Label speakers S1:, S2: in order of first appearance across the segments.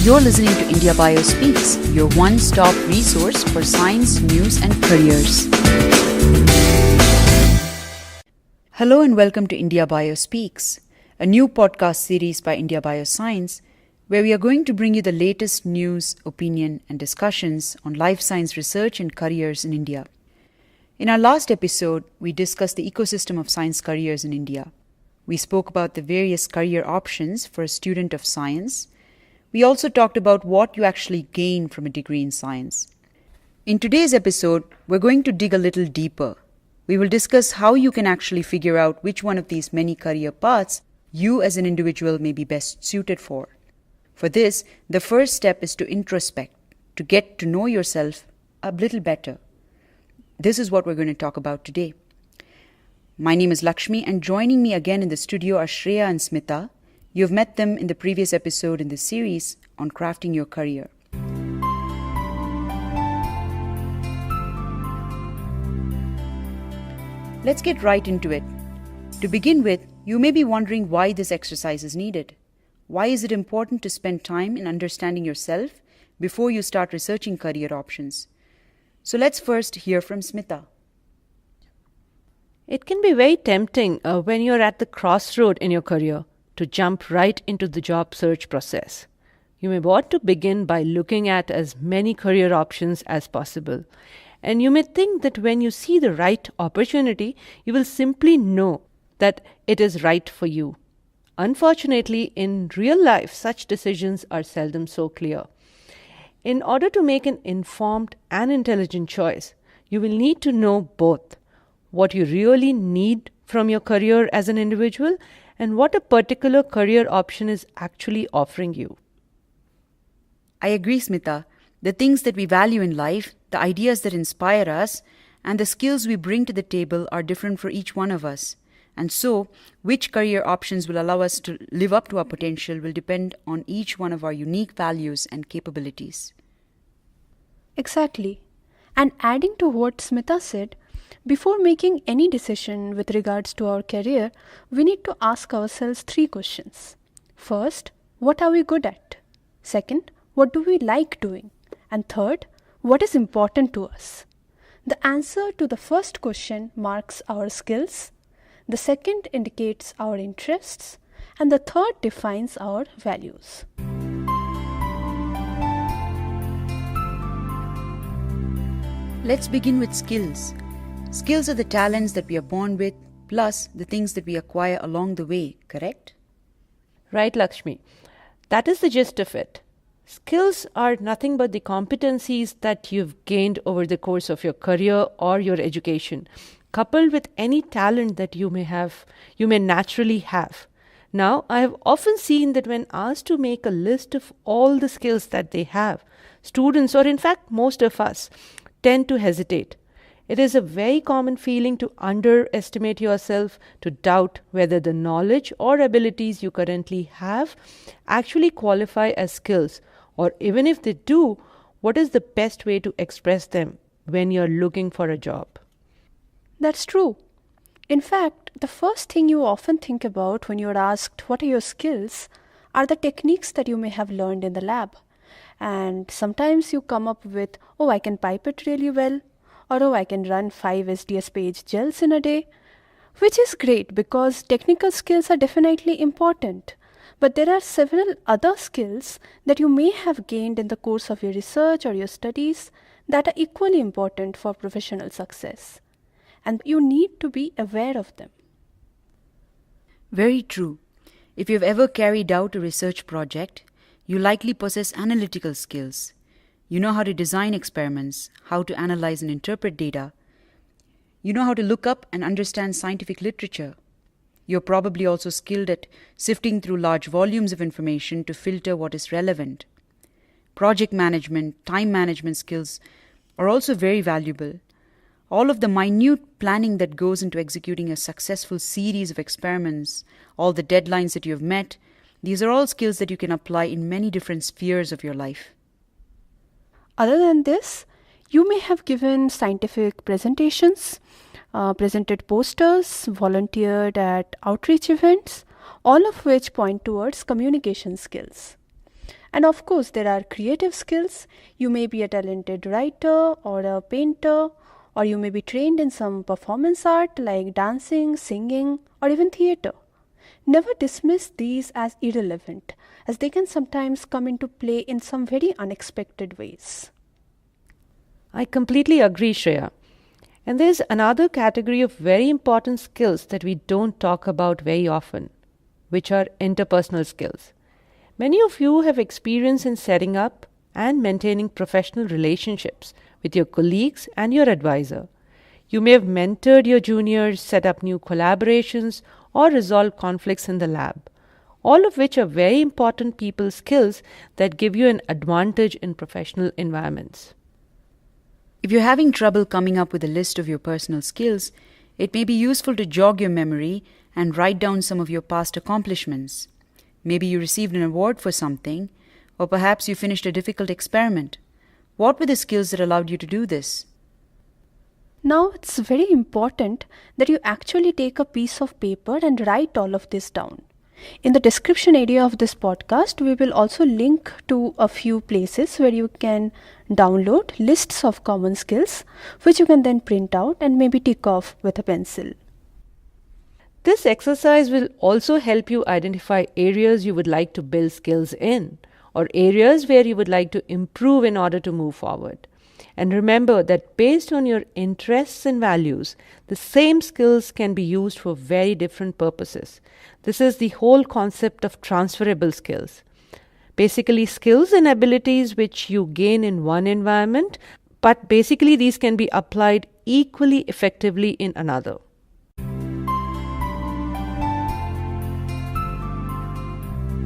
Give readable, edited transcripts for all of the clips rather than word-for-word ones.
S1: You're listening to India Bio Speaks, your one-stop resource for science, news and careers. Hello and welcome to India Bio Speaks, a new podcast series by India Bioscience, where we are going to bring you the latest news, opinion and discussions on life science research and careers in India. In our last episode, we discussed the ecosystem of science careers in India. We spoke about the various career options for a student of science. We also talked about what you actually gain from a degree in science. In today's episode, we're going to dig a little deeper. We will discuss how you can actually figure out which one of these many career paths you as an individual may be best suited for. For this, the first step is to introspect, to get to know yourself a little better. This is what we're going to talk about today. My name is Lakshmi, and joining me again in the studio are Shreya and Smita. You've met them in the previous episode in the series on crafting your career. Let's get right into it. To begin with, you may be wondering why this exercise is needed. Why is it important to spend time in understanding yourself before you start researching career options? So let's first hear from Smita.
S2: It can be very tempting when you're at the crossroad in your career to jump right into the job search process. You may want to begin by looking at as many career options as possible. And you may think that when you see the right opportunity, you will simply know that it is right for you. Unfortunately, in real life, such decisions are seldom so clear. In order to make an informed and intelligent choice, you will need to know both what you really need from your career as an individual and what a particular career option is actually offering you.
S1: I agree, Smita. The things that we value in life, the ideas that inspire us, and the skills we bring to the table are different for each one of us. And so, which career options will allow us to live up to our potential will depend on each one of our unique values and capabilities.
S3: Exactly. And adding to what Smita said, before making any decision with regards to our career, we need to ask ourselves 3 questions. First, what are we good at? Second, what do we like doing? And third, what is important to us? The answer to the first question marks our skills, the second indicates our interests, and the third defines our values.
S1: Let's begin with skills. Skills are the talents that we are born with, plus the things that we acquire along the way, correct?
S2: Right, Lakshmi. That is the gist of it. Skills are nothing but the competencies that you've gained over the course of your career or your education, coupled with any talent that you may naturally have. Now, I have often seen that when asked to make a list of all the skills that they have, students, or in fact most of us, tend to hesitate. It is a very common feeling to underestimate yourself, to doubt whether the knowledge or abilities you currently have actually qualify as skills, or even if they do, what is the best way to express them when you're looking for a job?
S3: That's true. In fact, the first thing you often think about when you're asked what are your skills are the techniques that you may have learned in the lab. And sometimes you come up with, I can pipe it really well, or I can run 5 SDS page gels in a day, which is great because technical skills are definitely important. But there are several other skills that you may have gained in the course of your research or your studies that are equally important for professional success. And you need to be aware of them.
S1: Very true. If you've ever carried out a research project, you likely possess analytical skills. You know how to design experiments, how to analyze and interpret data. You know how to look up and understand scientific literature. You're probably also skilled at sifting through large volumes of information to filter what is relevant. Project management, time management skills are also very valuable. All of the minute planning that goes into executing a successful series of experiments, all the deadlines that you have met, these are all skills that you can apply in many different spheres of your life.
S3: Other than this, you may have given scientific presentations, presented posters, volunteered at outreach events, all of which point towards communication skills. And of course, there are creative skills. You may be a talented writer or a painter, or you may be trained in some performance art like dancing, singing, or even theater. Never dismiss these as irrelevant, as they can sometimes come into play in some very unexpected ways.
S2: I completely agree, Shreya. And there's another category of very important skills that we don't talk about very often, which are interpersonal skills. Many of you have experience in setting up and maintaining professional relationships with your colleagues and your advisor. You may have mentored your juniors, set up new collaborations, or resolve conflicts in the lab, all of which are very important people skills that give you an advantage in professional environments.
S1: If you're having trouble coming up with a list of your personal skills, it may be useful to jog your memory and write down some of your past accomplishments. Maybe you received an award for something, or perhaps you finished a difficult experiment. What were the skills that allowed you to do this?
S3: Now, it's very important that you actually take a piece of paper and write all of this down. In the description area of this podcast, we will also link to a few places where you can download lists of common skills, which you can then print out and maybe tick off with a pencil.
S2: This exercise will also help you identify areas you would like to build skills in, or areas where you would like to improve in order to move forward. And remember that based on your interests and values, the same skills can be used for very different purposes. This is the whole concept of transferable skills. Basically, skills and abilities which you gain in one environment, but basically these can be applied equally effectively in another.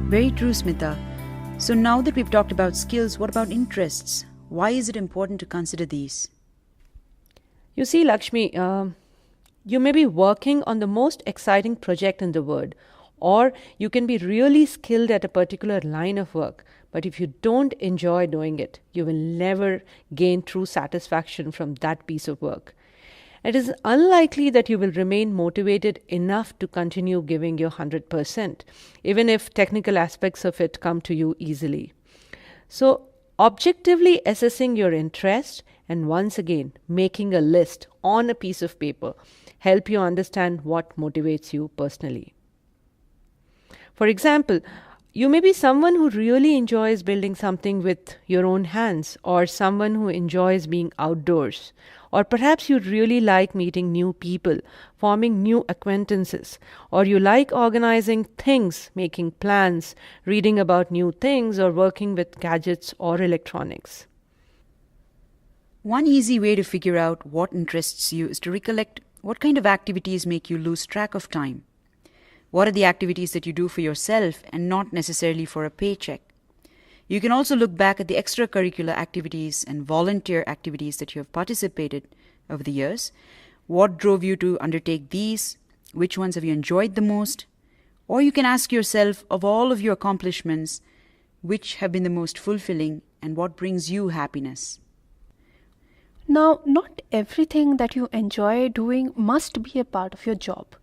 S1: Very true, Smita. So now that we've talked about skills, what about interests? Why is it important to consider these?
S2: You see, Lakshmi, you may be working on the most exciting project in the world, or you can be really skilled at a particular line of work, but if you don't enjoy doing it, you will never gain true satisfaction from that piece of work. It is unlikely that you will remain motivated enough to continue giving your 100%, even if technical aspects of it come to you easily. So, objectively assessing your interest and once again making a list on a piece of paper help you understand what motivates you personally. For example, you may be someone who really enjoys building something with your own hands, or someone who enjoys being outdoors, or perhaps you really like meeting new people, forming new acquaintances, or you like organizing things, making plans, reading about new things, or working with gadgets or electronics.
S1: One easy way to figure out what interests you is to recollect what kind of activities make you lose track of time. What are the activities that you do for yourself and not necessarily for a paycheck? You can also look back at the extracurricular activities and volunteer activities that you have participated over the years. What drove you to undertake these? Which ones have you enjoyed the most? Or you can ask yourself, of all of your accomplishments, which have been the most fulfilling and what brings you happiness?
S3: Now, not everything that you enjoy doing must be a part of your job.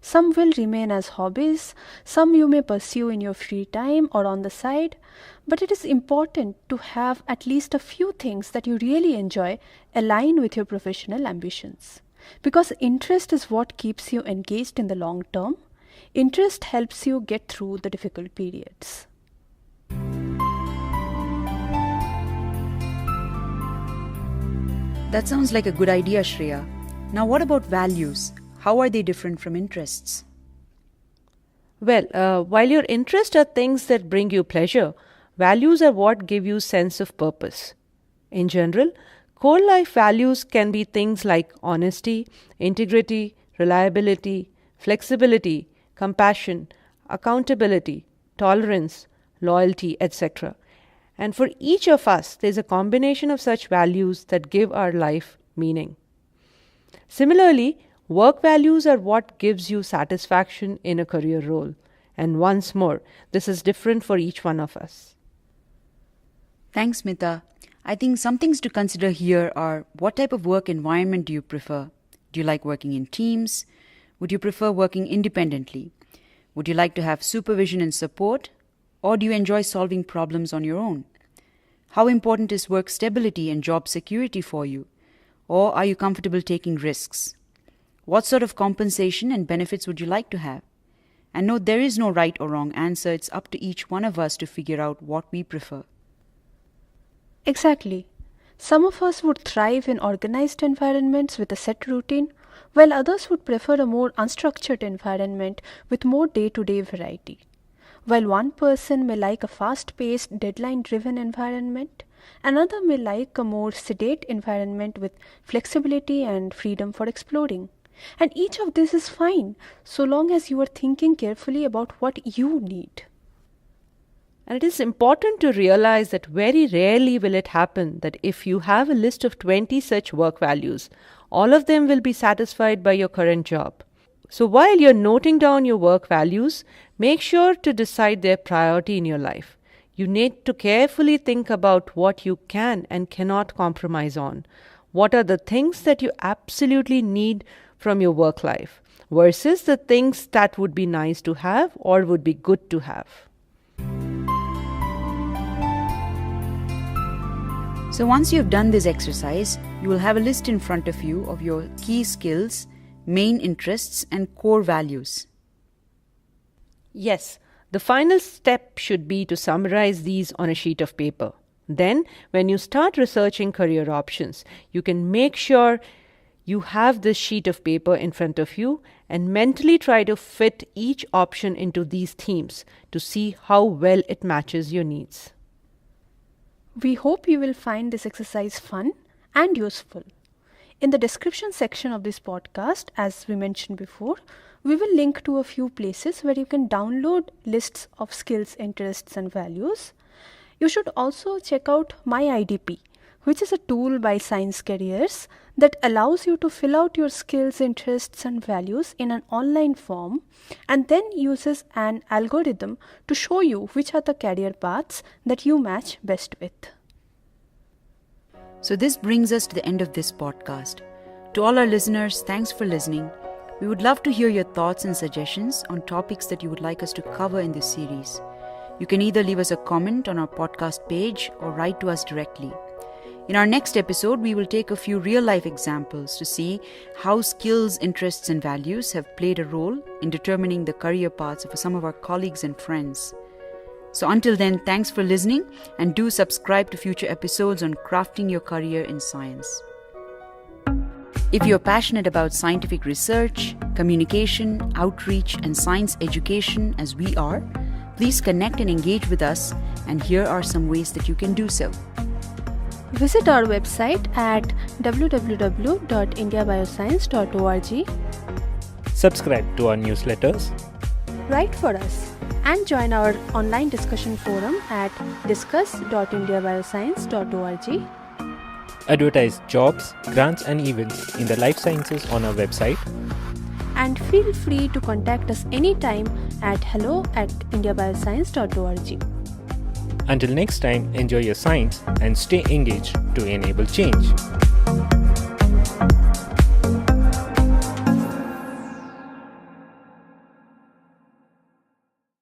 S3: Some will remain as hobbies, some you may pursue in your free time or on the side, but it is important to have at least a few things that you really enjoy align with your professional ambitions. Because interest is what keeps you engaged in the long term. Interest helps you get through the difficult periods.
S1: That sounds like a good idea, Shreya. Now, what about values? How are they different from interests?
S2: Well, while your interests are things that bring you pleasure, values are what give you sense of purpose. In general, core life values can be things like honesty, integrity, reliability, flexibility, compassion, accountability, tolerance, loyalty, etc. And for each of us, there's a combination of such values that give our life meaning. Similarly, work values are what gives you satisfaction in a career role. And once more, this is different for each one of us.
S1: Thanks, Smita. I think some things to consider here are, what type of work environment do you prefer? Do you like working in teams? Would you prefer working independently? Would you like to have supervision and support? Or do you enjoy solving problems on your own? How important is work stability and job security for you? Or are you comfortable taking risks? What sort of compensation and benefits would you like to have? And no, there is no right or wrong answer. It's up to each one of us to figure out what we prefer.
S3: Exactly. Some of us would thrive in organized environments with a set routine, while others would prefer a more unstructured environment with more day-to-day variety. While one person may like a fast-paced, deadline-driven environment, another may like a more sedate environment with flexibility and freedom for exploring. And each of this is fine, so long as you are thinking carefully about what you need.
S2: And it is important to realize that very rarely will it happen that if you have a list of 20 such work values, all of them will be satisfied by your current job. So while you're noting down your work values, make sure to decide their priority in your life. You need to carefully think about what you can and cannot compromise on. What are the things that you absolutely need from your work life versus the things that would be nice to have or would be good to have.
S1: So once you've done this exercise, you will have a list in front of you of your key skills, main interests, and core values.
S2: Yes, the final step should be to summarize these on a sheet of paper. Then, when you start researching career options, you can make sure you have this sheet of paper in front of you and mentally try to fit each option into these themes to see how well it matches your needs.
S3: We hope you will find this exercise fun and useful. In the description section of this podcast, as we mentioned before, we will link to a few places where you can download lists of skills, interests, and values. You should also check out My IDP, which is a tool by Science Careers that allows you to fill out your skills, interests, and values in an online form and then uses an algorithm to show you which are the career paths that you match best with.
S1: So this brings us to the end of this podcast. To all our listeners, thanks for listening. We would love to hear your thoughts and suggestions on topics that you would like us to cover in this series. You can either leave us a comment on our podcast page or write to us directly. In our next episode, we will take a few real-life examples to see how skills, interests, and values have played a role in determining the career paths of some of our colleagues and friends. So until then, thanks for listening and do subscribe to future episodes on crafting your career in science. If you're passionate about scientific research, communication, outreach, and science education as we are, please connect and engage with us, and here are some ways that you can do so.
S3: Visit our website at www.indiabioscience.org.
S4: Subscribe to our newsletters.
S3: Write for us and join our online discussion forum at discuss.indiabioscience.org.
S4: Advertise jobs, grants and events in the life sciences on our website.
S3: And feel free to contact us anytime at hello@indiabioscience.org.
S4: Until next time, enjoy your science and stay engaged to enable change.